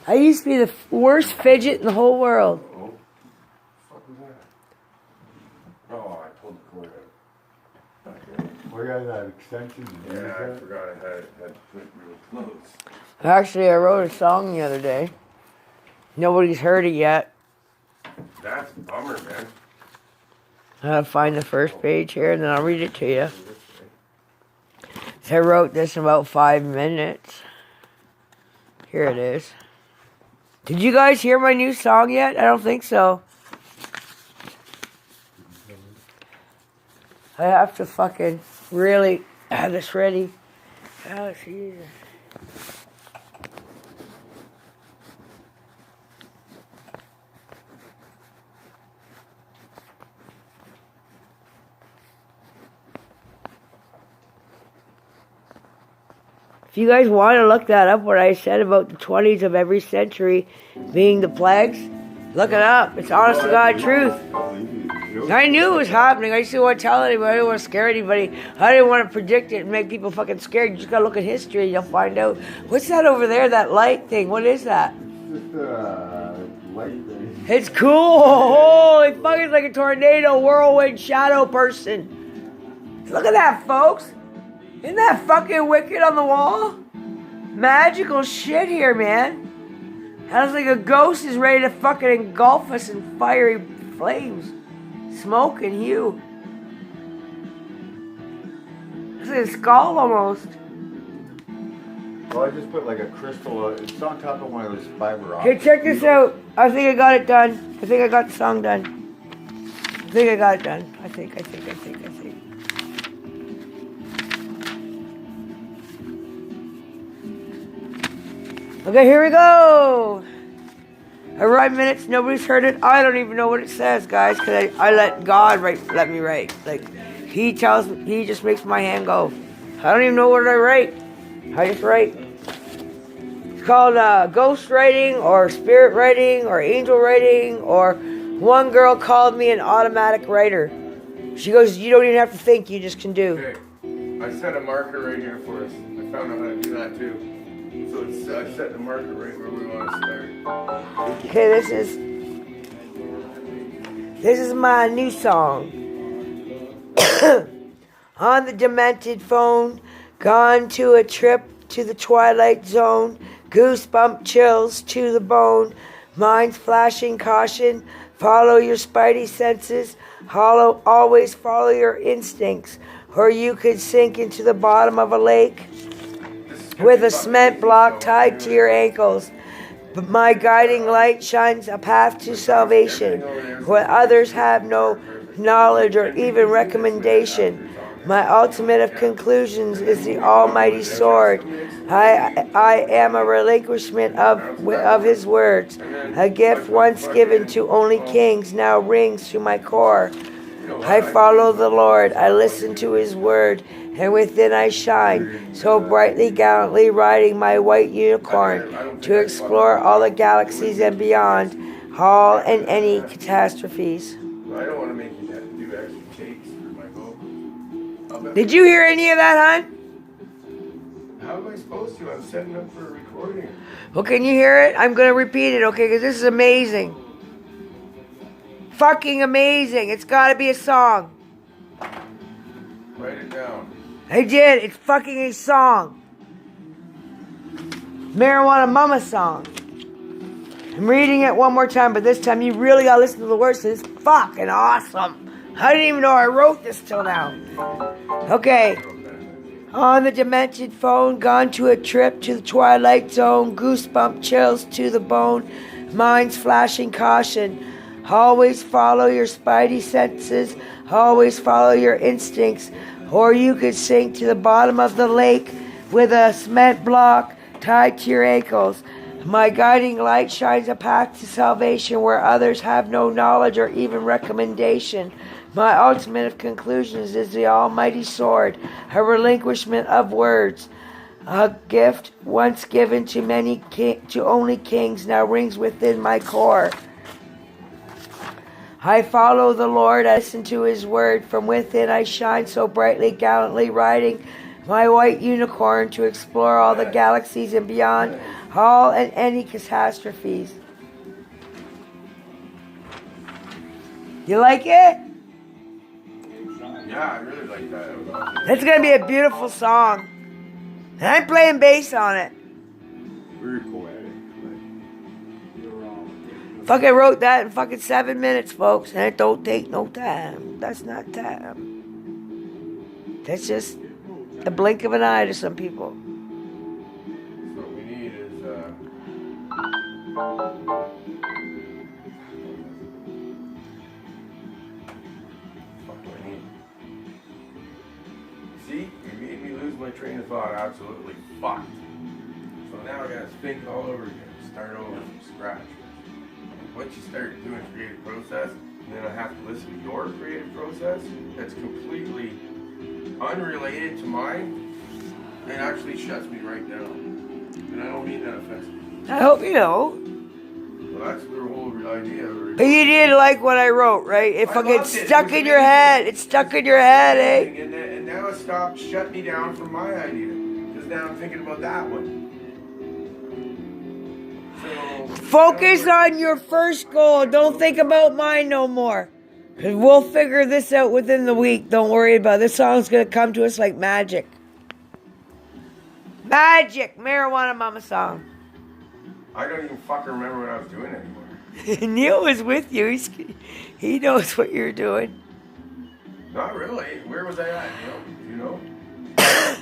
I used to be the worst fidget in the whole world.
Oh, what the fuck was that? Oh, I pulled the cord out. Okay.
We got that extension. Did you
Yeah,
use
I
that?
forgot I had it put real close.
Actually, I wrote a song the other day. Nobody's heard it yet.
That's a bummer, man.
I'll find the first page here, and then I'll read it to you. I wrote this in about 5 minutes. Here it is. Did you guys hear my new song yet? I don't think so. I have to fucking really have this ready. Oh, Jesus. If you guys want to look that up, what I said about the 20s of every century being the plagues, look it up. It's honest to God truth. I knew it was happening. I just didn't want to tell anybody. I didn't want to scare anybody. I didn't want to predict it and make people fucking scared. You just got to look at history and you'll find out. What's that over there, that light thing? What is that?
Just light thing.
It's cool. Holy fuck, it's like a tornado, whirlwind, shadow person. Look at that, folks. Isn't that fucking wicked on the wall? Magical shit here, man. Sounds like a ghost is ready to fucking engulf us in fiery flames. Smoke and hue. It's like a skull almost.
Well, I just put like a crystal, it's on top of one of those fiber
Hey,
optics.
check this out. I think I got it done. I think I got the song done. I think I got it done. I think. Okay, here we go. 5 minutes, nobody's heard it. I don't even know what it says, guys, because I let God let me write. Like, he just makes my hand go. I don't even know what I write. I just write. It's called ghost writing or spirit writing or angel writing, or one girl called me an automatic writer. She goes, you don't even have to think, you just can do.
Okay, I set a marker right here for us. I found out how to do that too. So it's, I set the marker right where we want to start.
Okay, this is my new song. On the demented phone, gone to a trip to the twilight zone, goosebump chills to the bone, minds flashing caution, follow your spidey senses, always follow your instincts, or you could sink into the bottom of a lake with a cement block tied to your ankles. But my guiding light shines a path to salvation, where others have no knowledge or even recommendation. My ultimate of conclusions is the almighty sword. I am a relinquishment of his words. A gift once given to only kings now rings to my core. I follow the Lord, I listen to his word, and within I shine, so brightly, gallantly riding my white unicorn to explore all the galaxies and beyond, all and any catastrophes.
I don't want to make you do extra takes for my vocals.
Did you hear any of that, hon?
How am I supposed to? I'm setting up for a recording.
Well, can you hear it? I'm going to repeat it, okay, because this is amazing. Fucking amazing. It's got to be a song.
Write it down.
I did. It's fucking a song. Marijuana Mama song. I'm reading it one more time, but this time you really got to listen to the words. It's fucking awesome. I didn't even know I wrote this till now. Okay. On the demented phone, gone to a trip to the twilight zone, goosebump chills to the bone, minds flashing caution. Always follow your spidey senses, always follow your instincts, or you could sink to the bottom of the lake with a cement block tied to your ankles. My guiding light shines a path to salvation where others have no knowledge or even recommendation. My ultimate of conclusions is the almighty sword, a relinquishment of words. A gift once given to to only kings now rings within my core. I follow the Lord, I listen to his word. From within I shine so brightly, gallantly riding my white unicorn to explore all the galaxies and beyond, all and any catastrophes. You like it?
Yeah, I really like that. That was awesome.
That's going to be a beautiful song. And I'm playing bass on it.
Very poetic.
Fucking wrote that in fucking 7 minutes, folks. And it don't take no time. That's not time. That's just the blink of an eye to some people.
So what we need is what do I need? See, you made me lose my train of thought. Absolutely fucked. So now I gotta think all over again. Start over from scratch. Once you start doing creative process, then I have to listen to your creative process that's completely unrelated to mine. It actually shuts me right down. And I don't mean that offensively.
I hope you know.
Well, that's the whole idea.
But you did like what I wrote, right? It
I
fucking
loved it.
stuck
It was
in your
amazing.
head. It stuck in your head, eh?
And now it stopped shutting me down from my idea. Because now I'm thinking about that one. So,
Focus on your first goal. Don't think about mine no more. Because we'll figure this out within the week. Don't worry about it. This song's going to come to us like magic. Magic. Marijuana Mama song.
I don't even fucking remember what I was doing anymore.
Neil was with you. He knows what you're doing.
Not really. Where was I at, Neil? Do you know? I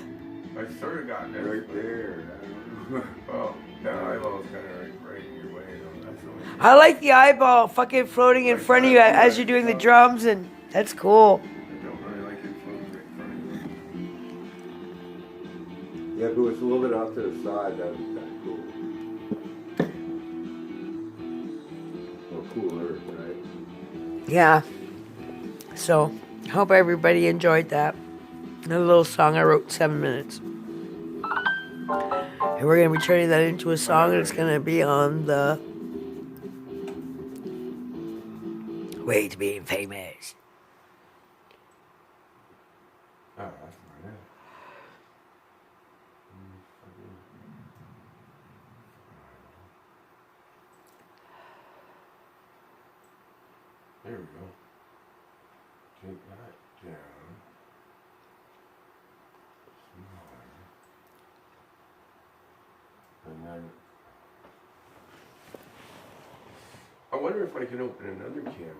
sort of got there.
Right there.
Oh, that eyeball's kind of right in your way, though. That's the only thing.
I like the eyeball fucking floating in front of you as you're doing the drums, and that's cool.
I don't really like it floating right in front of you.
Yeah, if it was a little bit off to the side, that would be kind of cool. Or cooler, right?
Yeah. So, hope everybody enjoyed that. A little song I wrote in 7 minutes. And we're going to be turning that into a song, and it's going to be on the way to being famous.
Oh, that's right. There we go. Take that down. And then I wonder if I can open another camera.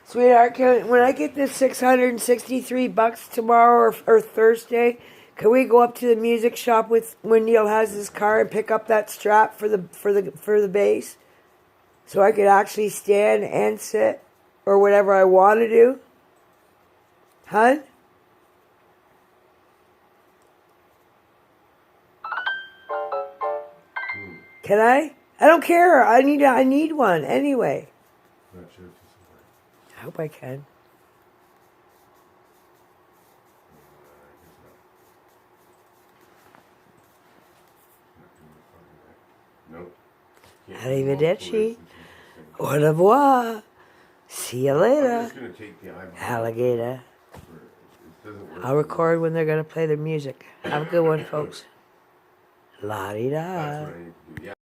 Sweetheart, when I get this $663 tomorrow or Thursday, can we go up to the music shop with when Neil has his car and pick up that strap for the bass, so I could actually stand and sit or whatever I want to do, hun? Can I? I don't care. I need one anyway.
Not sure if this will work.
I hope I can.
Nope.
Arrivederci. Au revoir. See you
I'm
later,
just gonna take the eyeball.
alligator.
It doesn't work.
I'll record when they're going to play the music. Have a good one, folks.
That's
La-di-da.
what I need to do. Yeah.